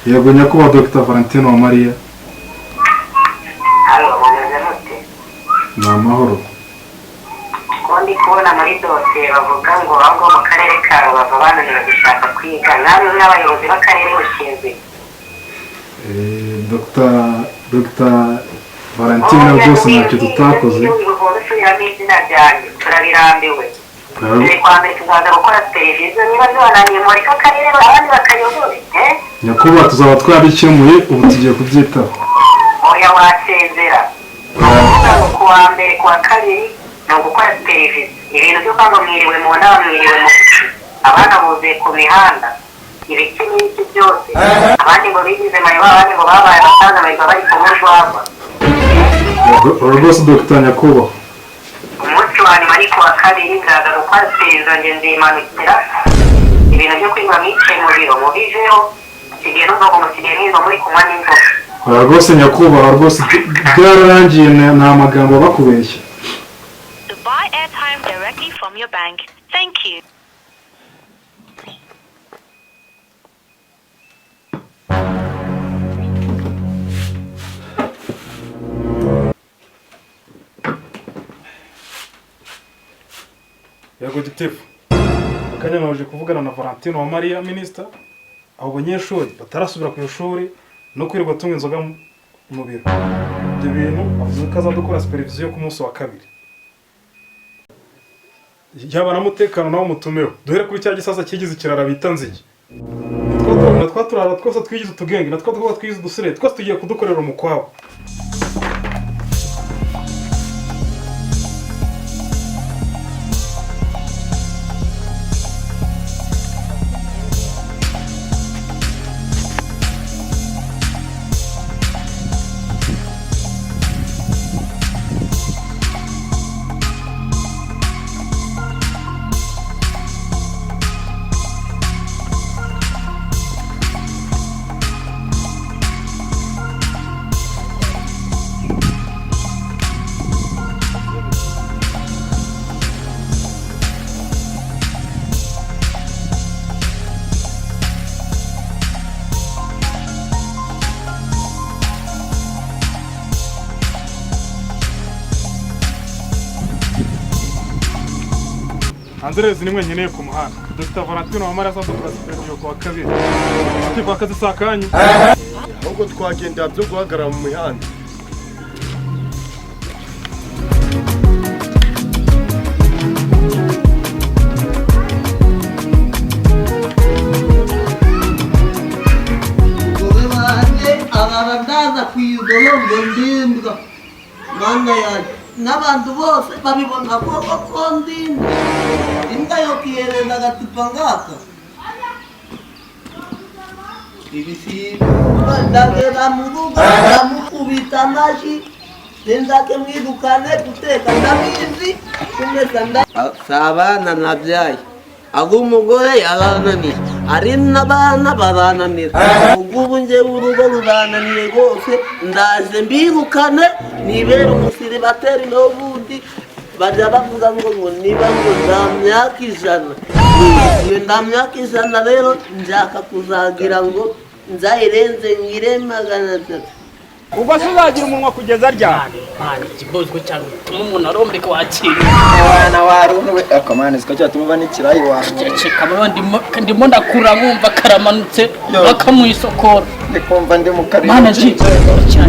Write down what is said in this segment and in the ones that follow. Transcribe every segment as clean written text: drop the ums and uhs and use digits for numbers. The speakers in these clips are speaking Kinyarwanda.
Yego nyakubahwa Dr. Valentine Uwamariya. Halo, mumeze mute? Ni amahoro. Ko ndi kubona muri dosiye bavuga ngo aho mu karere ka Rubavu bananiwe gushaka kwiga namwe n'abayobozi b'akarere mushinzwe. Dr. Valentine rwose ntacyo tutakoze. Turabirambiwe. Kwambere tuzaza gukora televiziyo niba zibananiye muri ka karere abandi bakayobora. Nyakubahwa tuzaba twabikemuye ubu tugiye kubyitaho. Oya wasezera. Ku wa mbere ku wa kabiri ni ugukora televiziyo. Ibintu byo kwanga mwiriwe mu nama mwiriwe mu abana buzuye ku mihanda. Ibiki n'ibiki byose abandi ngo bigize mayo abandi ngo babaye abasaza bari kumwe rwagwa. Rwose Dr. Nyakubahwa umunsi wa nyuma ariko wa kabiri nzaza gukora televiziyo nge nzimanukira ibintu byo kwiga mwicaye mu biro mubiveho musigaye n'ubwoko musigaye n'izo muri kunywa n'inzoga. Rwose Nyakubahwa rwose byararangiye nta magambo bakubeshya. To buy airtime directly from your bank. Thank you. Yego gitifu. Akanya naje kuvugana na Valentine Uwamariya minister. Abo banyeshuri batarasubira ku ishuri no kwirirwa tumwe inzoga mu biro. Ibyo bintu avuze ko azadukora supervision ku munsi wa kabiri. Yaba na mutekano nawo mutumeho. Duhere kuri cya gisasa kigize ikirara bita Nzige. Natwa turara twose twigize utugenge, natwa twigize udusire, twose tugiye kudukorera umukwabo. Andrez ni mwenye ku muhanda. Dr. Valentine Uwamariya azadukora supervision ku wa kabiri. Ati kwa kazi sakanye. Ahubwo twagenda byo guhagarara mu mihanda. Gobe banje abarandaza kwiyugolongo ndimbwa. Mana yaje n'abantu bose babibona ko ndimba. Imbwa yo kiyereza agatupa ngaka. Ibisiba ndagera mu rugo ndamukubita amashi. Senzake mwidukane guteka ndabizi. Kumesa sabana nabyaye. Agumugore arananiye. Ari n'abana barananira. Ubu nje urugo rurananiye rwose ndaje mbirukane nibera umusiribateri n'ubundi bajya bavuga ngo niba ngo ndamyaka ijana. Iyo ndamyaka ijana rero njaka kuzagira ngo nzayirenze ngire 300. Ubwo se uzagira umunwa kugeza ryari? Ikibozwe cyane tuma umuntu arombeka wakira. Wana warunwe akomane zikajya tumuba n'ikirayi wanyu. Kamwe ndimo ndakura nkumva karamanutse bakamuisokora. Ndikumva ndi mu karere. Mana ji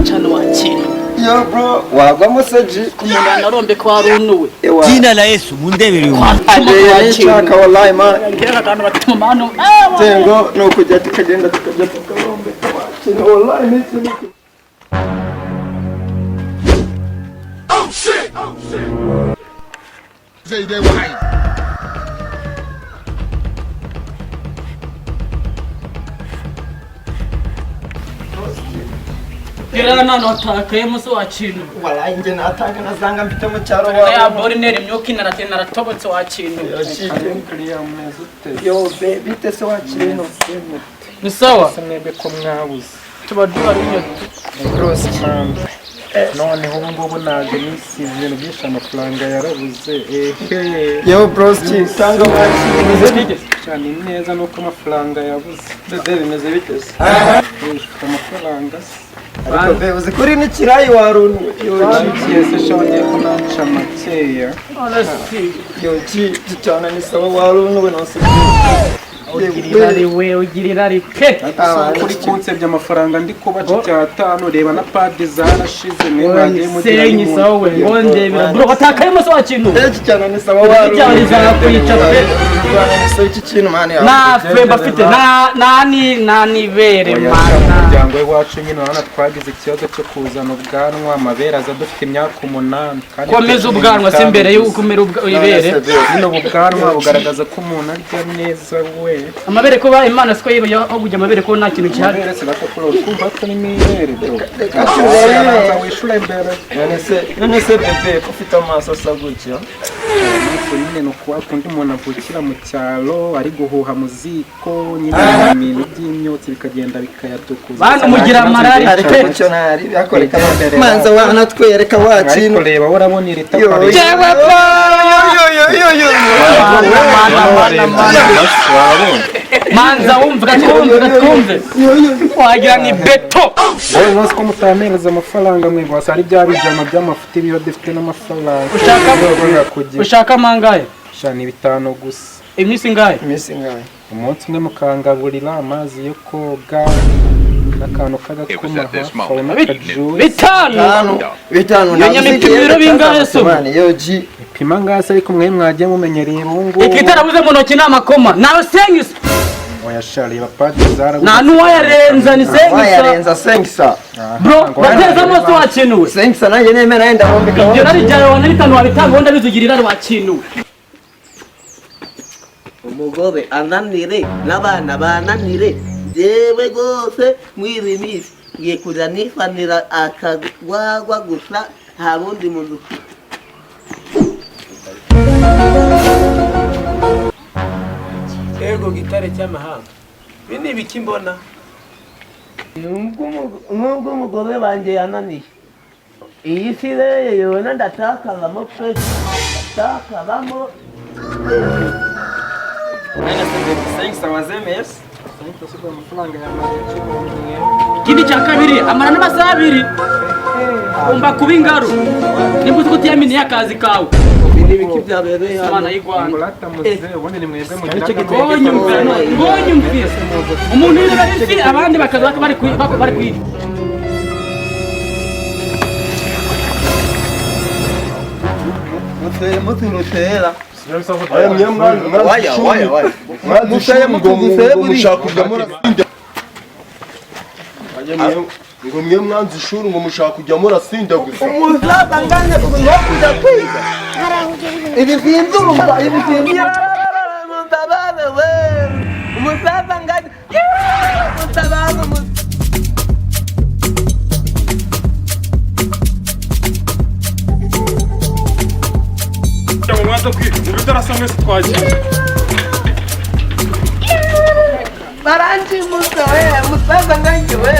cyane wakira. Yo bro wagwa museji kumenya narombeka warunuwe. Jina la Yesu mundebere uyu. Nshaka wallahi man. Ngera kandi batuma mano. Tengo no kujya tukagenda tukajya tukarombeka wakira wallahi nisi. Oh shit! Say they were hype. Kera nano atakaye muso wakintu. Wallahi nje nataka nazanga mfite mu cyaro wawe. Ya borineri myuki naratena ratobotse wakintu. Yo baby tese wakintu. Ni sawa? Semebe ko mwabuze. Tubadura rinyo. Cross man. noneho ubu ngubu naje nisize ibintu byinshi amafaranga yarabuze Yo broski tanga wachi cyane neza nuko amafaranga yabuze bebe bimeze bitese ufite amafaranga ariko bebe uzi kuri n'ikirayi warunu yose shonye ko naca makeya yo chi cyane ni sawa warunu we nose ugirira rike kuri konsepti amafaranga ndi kubaca cyatanu reba na padi zarashize mwe bagiye mugira senyi sawe ngo ndebera bro batakayemo so wakintu iki cyane ni sawa warunu cyane zakwica pe so iki kintu mani na fe bafite nani bere mana umuryango wacu nyine urabona twagize ikibazo cyo kuzana ubwanwa amabere aza dufite imyaka 8 kandi komeza ubwanwa se imbere y'uko umera ibere nyine ubwanwa bugaragaza ko umuntu arya neza we amabere kuba imana siko yiba aho kujya amabere ko nta kintu cyari amabere sinakopora kumva ko ni mibere bro wishura imbere none se bebe ko ufite amaso asa gutya nuko nyine no kuba kundi umuntu avukira mu cyaro ari guhuha mu ziko nyine ibintu by'imyotsi bikagenda bikayadukuza bana mugira amarari ariko cyo nari byakoreka manza wana twereka wakintu ariko reba urabona iri yo manza wumva twumve wagira ni beto wowe nose ko mutameneza amafaranga mwe bose ari bya bijama by'amafuti biba dufite n'amafaranga ushaka mangaye shani 5 gusa iminsi ngahe umunsi umwe mukangaburira amazi yo koga n'akantu k'agakoma fauna kajuwe bitanu nyamipimiro bingahe so yo ji pima ngase ariko mwe mwagiye mumenyereye irungu ikitarabuze mu ntoki n'amakoma nawe sengisa oya shari bapadi zara nta nuwayarenza ni wayarenza sengisa bro bateza amaso wakinuwe sengisa nanjye nemera yenda bombeka ibyo nari jyawe wana bitanu wabitanga wenda bizugirira wakinuwe umugore ananire n'abana bananire jewe gose mwiri misi ngiye kuja nifanira akagwagwa gusa nta bundi muntu ego gitare cy'amahanga bini biki mbona nubwo umugore banje yananiye iyi si rero yona ndatakazamo pe ndatakazamo ikindi cya kabiri amara n'amasaha 2 umva kuba ingaro nibwo uzi ko utiyaminiye akazi kawe n'ibiki byabereye Imana y'Igwanda ubundi ni mwebwe mugira ngonyumvira umuntu yireba isi abandi bakaza bari kwiga muturutera ngo mwe mwanze ishuri ngo mushaka kujya murasinda gusa umusaza nganye kugira kujya kwiga ibi byindurumba ibi byindiye mutabane we umusaza nganye mutabane mwanza kwiga mu bitarasa mwese twagiye baranji musa we musaza nganye we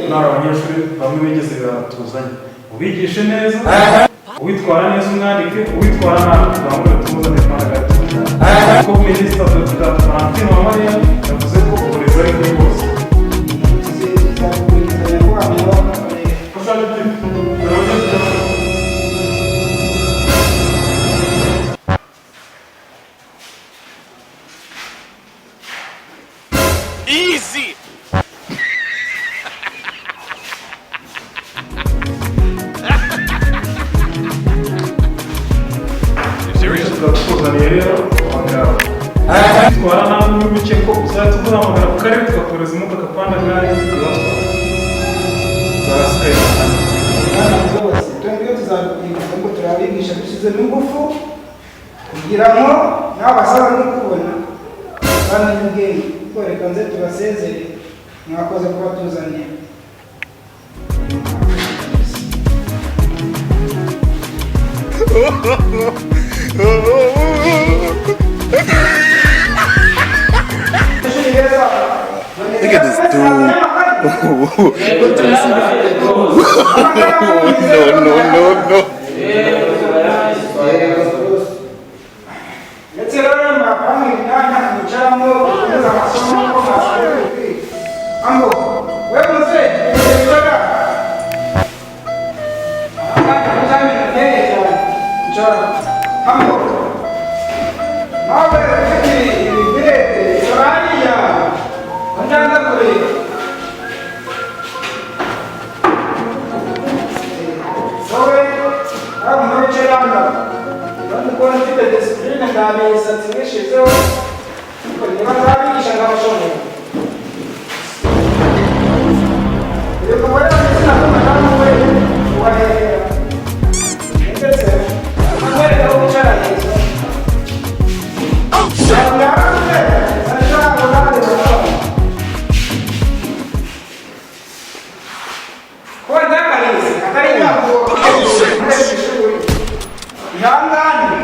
nari abanyeshuri bamwe bigeze tuzanye ubigishe neza uwitwara neza umwandike uwitwara nabi bamwe tumuzane hagati kuko minisita dr Valentine Uwamariya yavuze ko uburezi ari kuri bose Easy! turakuzaniye rero twara nta n'ubuke ko uzahita uzahamagara ku karere tugakoreza imodoka panda gare zarasigaye twebwe tuzabibwiriza ngo turabigisha dushyizemo ingufu kugira ngo nawe basaza no kubona kandi n'ubwenge kuko reka nze tubasezere mwakoze kuba tuzaniye Look at this dude. No. ndetse rero mapanga imyanya mwicaramo gukomeza amasomo ko mwasabwe kwiga ambo we muze wicara amwanya nteye cyane wicara ambo nawe ufite ibirete soraniya wanjanda kure wowe aho mwicara hano kandi ko mfite disipurine ndamenya imisatsi mwishizeho ariko niba nzabigisha nk'abashomeri uyu mugore w'igitsina n'umudamu we ubahera ndetse amwereka aho wicara heza ntabwo yaranze nashaka uruhande rwawe kuba ntakarize atari ntabwo ukoresha ishuri ihangane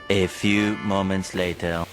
A few moments later.